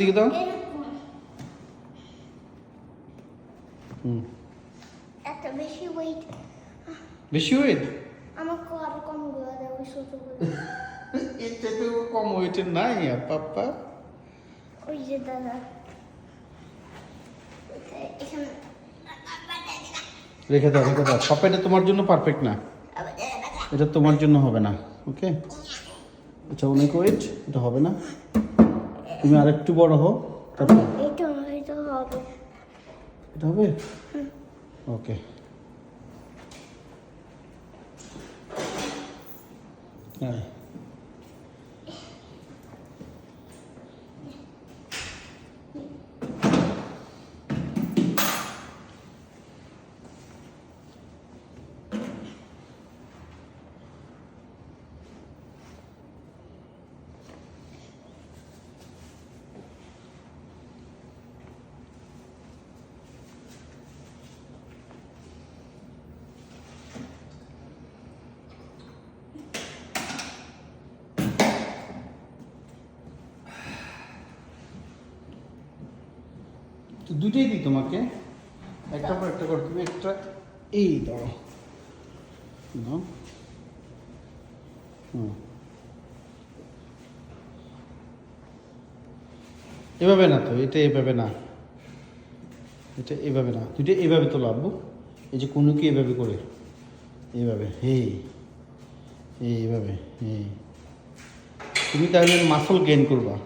দিকে দাও। একটা বেশি ওয়েট বেশি ওয়েট আমাকে আরো কম করে দাও ওই ছোট করে এর চাইতে কম ওয়েটের নাই আর পাপ্পা। ওই যে দাদা এখানে রেখে দাও রেখে দাও পাপ্পা, এটা তোমার জন্য পারফেক্ট না, এটা তোমার জন্য হবে না। ওকে, এটা অনেক ওয়েট, এটা হবে না। তুমি আরেকটু বড় হও, তারপর এটা হয়তো হবে। এটা হবে। ওকে, হ্যাঁ তো দুটোই দিই তোমাকে, একটা পর একটা করে তুমি একটা এই দাও না। এভাবে না তো, এটা এভাবে না, এটা এভাবে না, দুটো এভাবে তো লাভবো। এই যে কোনো কি এভাবে করে, এইভাবে হে এইভাবে হে, তুমি তাহলে মাসল গেইন করবা।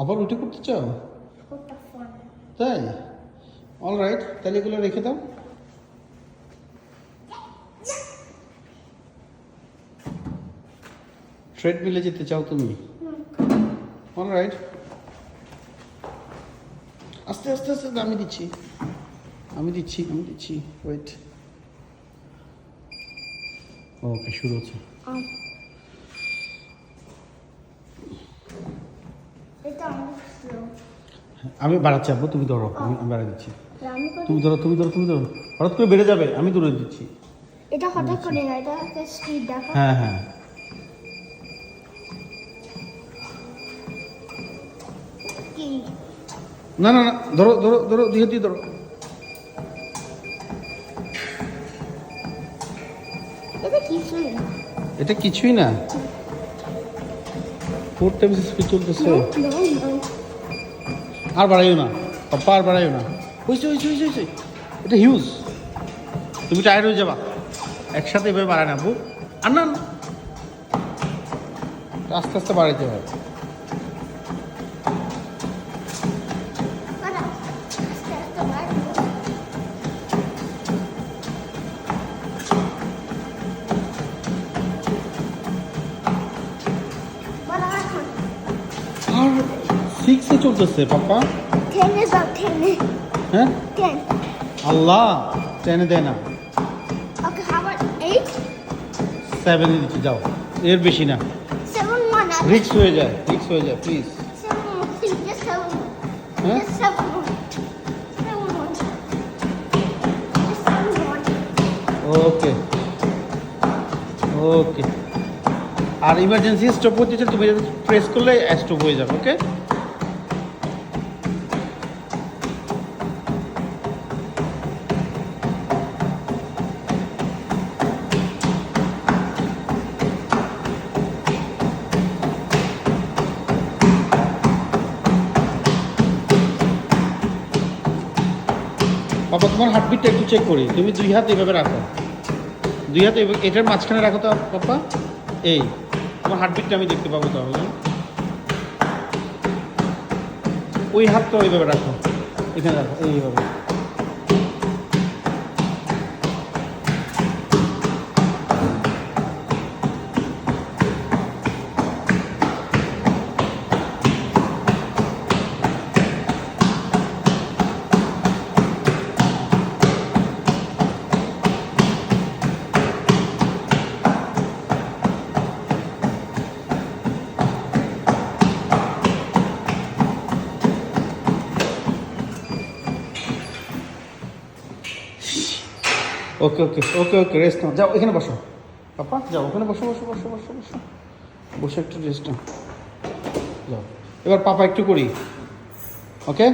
আবার উঠে করতে চাও? তাই, অলরাইট, তাহলে এগুলো রেখে দাও। ট্রেডমিলে যেতে চাও তুমি? অলরাইট, আস্তে আস্তে আস্তে, আমি দিচ্ছি আমি দিচ্ছি আমি দিচ্ছি, ওয়েট। ওকে, শুরু হচ্ছে। আমি বাড়াচ্ছি আব্বু, তুমি ধরো, আমি বাড়াই দিচ্ছি। তুমি ধরো তুমি ধরো তুমি ধরো, হঠাৎ করে বেড়ে যাবে, আমি দূরে দিচ্ছি। এটা হঠাৎ করে না, এটা একটা স্পিড দেখা। হ্যাঁ হ্যাঁ, কি না না না, ধরো ধরো ধরো, দিয়ে দিয়ে ধরো। এটা কিছুই না। এটা কিছুই না, 4 টাইমস স্পিড চলতেছে। আর বাড়াইও না পাপ্পা, আর বাড়াইও না, হয়েছে হয়েছে হয়েছে হয়েছে, এটা হিউজ, তুমি টায়ার্ড হয়ে যাবা। একসাথে এভাবে বাড়ায় না বউ, আর না না, আস্তে আস্তে বাড়াইতে হবে। আর 6-এ চলতেছে পাপ্পা। 10 যাও, 10 হ্যাঁ 10 আল্লাহ, 10-এ দেয় না, ওকে, হাউ অ্যাবাউট 8 7-এ দিচ্ছি, যাও, এর বেশি না, 7 1 রিক্স হয়ে যায়, রিক্স হয়ে যায়, প্লিজ। 7 please just 7 হ্যাঁ, just 7 just 7 ওকে ওকে। আর ইমার্জেন্সি স্টপ করতে চাই, তুমি প্রেস করলে স্টপ হয়ে যাবে। ওকে, বাবা তোমার হার্টবিটটা একটু চেক করি। তুমি 2 হাত এভাবে রাখো, 2 হাত এটার মাঝখানে রাখো তো পাপা। এই তোমার হার্টবিটটা আমি দেখতে পাবো তাহলে। ওই হাতটা ওইভাবে রাখো, এখানে রাখো, এইভাবে। ওকে ওকে ওকে ওকে রেস্ট নাও, যাও এখানে বসো পাপা, যাও ওখানে বসো বসো বসো বসো বসো বসে একটু রেস্ট নাও, যাও এবার পাপা একটু করি, ওকে